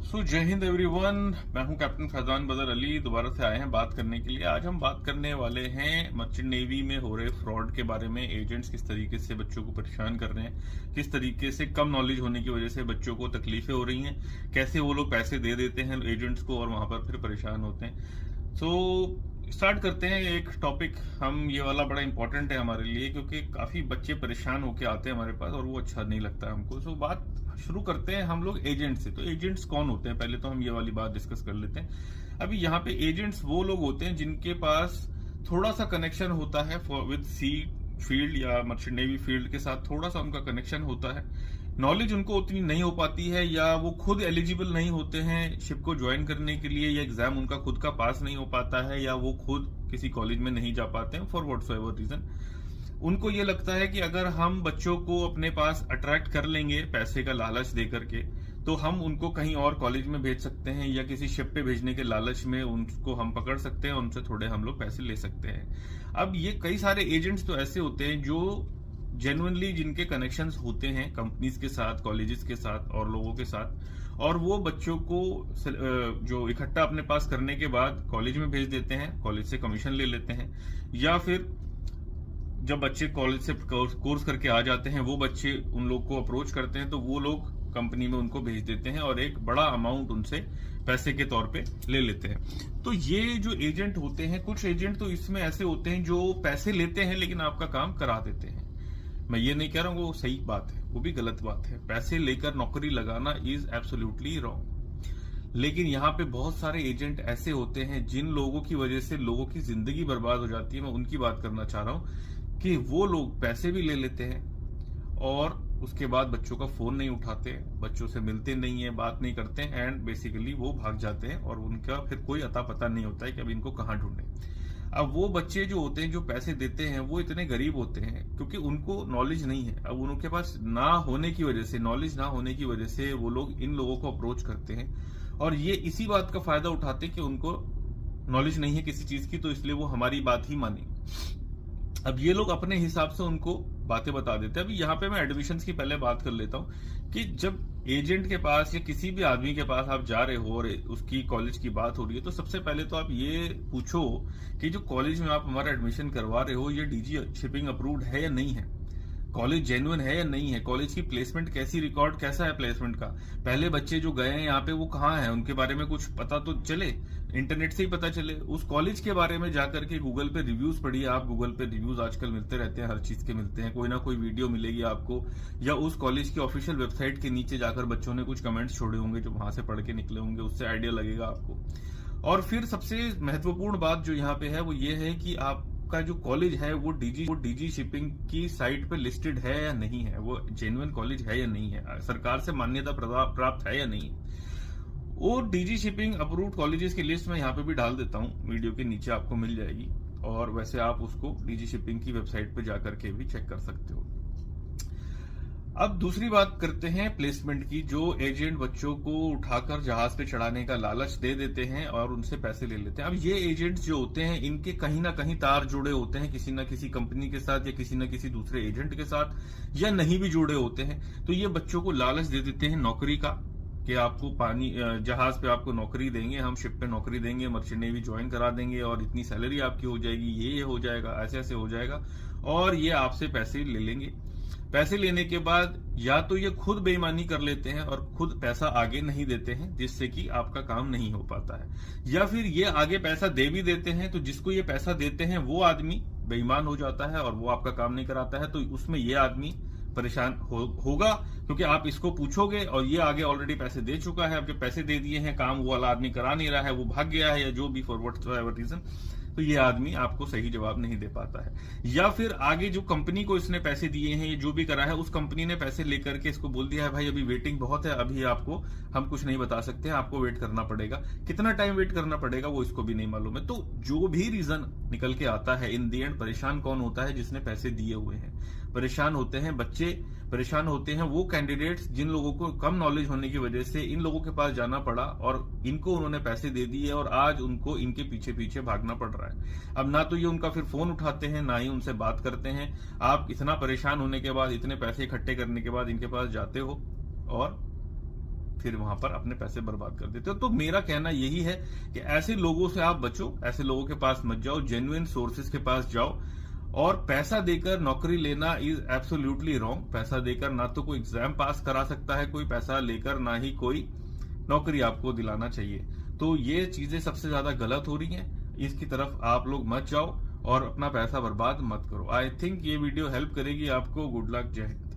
जय हिंद एवरीवन। मैं हूं कैप्टन फैजान बदर अली। दोबारा से आए हैं बात करने के लिए। आज हम बात करने वाले हैं मर्चेंट नेवी में हो रहे फ्रॉड के बारे में। एजेंट्स किस तरीके से बच्चों को परेशान कर रहे हैं, किस तरीके से कम नॉलेज होने की वजह से बच्चों को तकलीफें हो रही हैं, कैसे वो लोग पैसे दे देते हैं एजेंट्स को और वहां पर फिर परेशान होते हैं। स्टार्ट करते हैं एक टॉपिक। हम ये वाला बड़ा इंपॉर्टेंट है हमारे लिए क्योंकि काफी बच्चे परेशान होके आते हैं हमारे पास और वो अच्छा नहीं लगता हमको। बात शुरू करते हैं हम लोग एजेंट से। तो एजेंट्स कौन होते हैं, पहले तो हम ये वाली बात डिस्कस कर लेते हैं। अभी यहाँ पे एजेंट्स वो लोग होते हैं जिनके पास थोड़ा सा कनेक्शन होता है विद सी फील्ड या मर्चेंट नेवी फील्ड के साथ थोड़ा सा उनका कनेक्शन होता है। नॉलेज उनको उतनी नहीं हो पाती है या वो खुद एलिजिबल नहीं होते हैं शिप को ज्वाइन करने के लिए, या एग्जाम उनका खुद का पास नहीं हो पाता है, या वो खुद किसी कॉलेज में नहीं जा पाते हैं फॉर व्हाटसोएवर रीजन। उनको ये लगता है कि अगर हम बच्चों को अपने पास अट्रैक्ट कर लेंगे पैसे का लालच दे करके, तो हम उनको कहीं और कॉलेज में भेज सकते हैं या किसी शिप पे भेजने के लालच में उनको हम पकड़ सकते हैं, उनसे थोड़े हम लोग पैसे ले सकते हैं। अब ये कई सारे एजेंट्स तो ऐसे होते हैं जो जेन्युइनली जिनके कनेक्शंस होते हैं कंपनीज के साथ, कॉलेजेस के साथ और लोगों के साथ, और वो बच्चों को जो इकट्ठा अपने पास करने के बाद कॉलेज में भेज देते हैं, कॉलेज से कमीशन ले लेते हैं, या फिर जब बच्चे कॉलेज से कोर्स करके आ जाते हैं वो बच्चे उन लोग को अप्रोच करते हैं तो वो लोग कंपनी में उनको भेज देते हैं और एक बड़ा अमाउंट उनसे पैसे के तौर पे ले लेते हैं। तो ये जो एजेंट होते हैं, कुछ एजेंट तो इसमें ऐसे होते हैं जो पैसे लेते हैं लेकिन आपका काम करा देते हैं। मैं ये नहीं कह रहा हूं वो सही बात है, वो भी गलत बात है। पैसे लेकर नौकरी लगाना इज एब्सोल्युटली रॉन्ग। लेकिन यहाँ पे बहुत सारे एजेंट ऐसे होते हैं जिन लोगों की वजह से लोगों की जिंदगी बर्बाद हो जाती है। मैं उनकी बात करना चाह रहा हूं कि वो लोग पैसे भी ले लेते हैं और उसके बाद बच्चों का फोन नहीं उठाते, बच्चों से मिलते नहीं है, बात नहीं करते, एंड बेसिकली वो भाग जाते हैं और उनका फिर कोई अता पता नहीं होता है कि अब इनको कहाँ ढूंढे। अब वो बच्चे जो होते हैं जो पैसे देते हैं वो इतने गरीब होते हैं क्योंकि उनको नॉलेज नहीं है। अब उनके पास ना होने की वजह से, नॉलेज ना होने की वजह से वो लोग इन लोगों को अप्रोच करते हैं और ये इसी बात का फायदा उठाते हैं कि उनको नॉलेज नहीं है किसी चीज की, तो इसलिए वो हमारी बात ही मानेंगे। अब ये लोग अपने हिसाब से उनको बातें बता देते हैं। अभी यहाँ पे मैं एडमिशन्स की पहले बात कर लेता हूँ कि जब एजेंट के पास या किसी भी आदमी के पास आप जा रहे हो और उसकी कॉलेज की बात हो रही है, तो सबसे पहले तो आप ये पूछो कि जो कॉलेज में आप हमारा एडमिशन करवा रहे हो ये डीजी शिपिंग अप्रूव्ड है या नहीं है, कॉलेज जेन्युइन है या नहीं है, कॉलेज की प्लेसमेंट कैसी, रिकॉर्ड कैसा है प्लेसमेंट का, पहले बच्चे जो गए हैं यहाँ पे वो कहाँ हैं, उनके बारे में कुछ पता तो चले, इंटरनेट से ही पता चले। उस कॉलेज के बारे में जाकर के गूगल पे रिव्यूज पढ़िए आप। गूगल पे रिव्यूज आजकल मिलते रहते हैं, हर चीज के मिलते हैं, कोई ना कोई वीडियो मिलेगी आपको, या उस कॉलेज की ऑफिशियल वेबसाइट के नीचे जाकर बच्चों ने कुछ कमेंट्स छोड़े होंगे जो वहां से पढ़ के निकले होंगे, उससे आइडिया लगेगा आपको। और फिर सबसे महत्वपूर्ण बात जो यहाँ पे है वो ये है कि आपका जो कॉलेज है वो डीजी शिपिंग की साइट पे लिस्टेड है या नहीं है, वो जेन्युइन कॉलेज है या नहीं है, सरकार से मान्यता प्राप्त है या नहीं। और डीजी शिपिंग अप्रूव्ड कॉलेजेस की लिस्ट मैं यहाँ पे भी डाल देता हूँ, वीडियो के नीचे आपको मिल जाएगी, और वैसे आप उसको डीजी शिपिंग की वेबसाइट पे जाकर के भी चेक कर सकते हो। अब दूसरी बात करते हैं प्लेसमेंट की। जो एजेंट बच्चों को उठाकर जहाज पे चढ़ाने का लालच दे देते हैं और उनसे पैसे ले लेते हैं। अब ये एजेंट्स जो होते हैं इनके कहीं ना कहीं तार जुड़े होते हैं किसी ना किसी कंपनी के साथ या किसी ना किसी दूसरे एजेंट के साथ, या नहीं भी जुड़े होते हैं। तो ये बच्चों को लालच दे देते हैं नौकरी का कि आपको जहाज पे आपको नौकरी देंगे, हम शिप पे नौकरी देंगे, मर्चेंट नेवी ज्वाइन करा देंगे और इतनी सैलरी आपकी हो जाएगी, ये हो जाएगा, ऐसे ऐसे हो जाएगा, और ये आपसे पैसे ले लेंगे। पैसे लेने के बाद या तो ये खुद बेईमानी कर लेते हैं और खुद पैसा आगे नहीं देते हैं जिससे कि आपका काम नहीं हो पाता है, या फिर ये आगे पैसा दे भी देते हैं तो जिसको ये पैसा देते हैं वो आदमी बेईमान हो जाता है और वो आपका काम नहीं कराता है, तो उसमें ये आदमी परेशान होगा क्योंकि आप इसको पूछोगे और ये आगे ऑलरेडी पैसे दे चुका है। अब जब पैसे दे दिए हैं, काम वो वाला आदमी करा नहीं रहा है, वो भाग गया है या जो भी फॉर व्हाटएवर रीजन, तो ये आदमी आपको सही जवाब नहीं दे पाता है। या फिर आगे जो कंपनी को इसने पैसे दिए हैं, ये जो भी करा है, उस कंपनी ने पैसे लेकर के इसको बोल दिया है भाई अभी वेटिंग बहुत है, अभी आपको हम कुछ नहीं बता सकते, आपको वेट करना पड़ेगा। कितना टाइम वेट करना पड़ेगा वो इसको भी नहीं मालूम है। तो जो भी रीजन निकल के आता है, इन दी एंड परेशान कौन होता है? जिसने पैसे दिए हुए हैं। परेशान होते हैं बच्चे, परेशान होते हैं वो कैंडिडेट्स जिन लोगों को कम नॉलेज होने की वजह से इन लोगों के पास जाना पड़ा और इनको उन्होंने पैसे दे दिए और आज उनको इनके पीछे पीछे भागना पड़ रहा है। अब ना तो ये उनका फिर फोन उठाते हैं, ना ही उनसे बात करते हैं। आप इतना परेशान होने के बाद, इतने पैसे इकट्ठे करने के बाद इनके पास जाते हो और फिर वहां पर अपने पैसे बर्बाद कर देते हो। तो मेरा कहना यही है कि ऐसे लोगों से आप बचो, ऐसे लोगों के पास मत जाओ, जेन्युइन सोर्सेज के पास जाओ। और पैसा देकर नौकरी लेना इज एब्सोल्युटली रॉन्ग। पैसा देकर ना तो कोई एग्जाम पास करा सकता है कोई, पैसा लेकर ना ही कोई नौकरी आपको दिलाना चाहिए। तो ये चीजें सबसे ज्यादा गलत हो रही हैं, इसकी तरफ आप लोग मत जाओ और अपना पैसा बर्बाद मत करो। आई थिंक ये वीडियो हेल्प करेगी आपको। गुड लक, जय हिंद।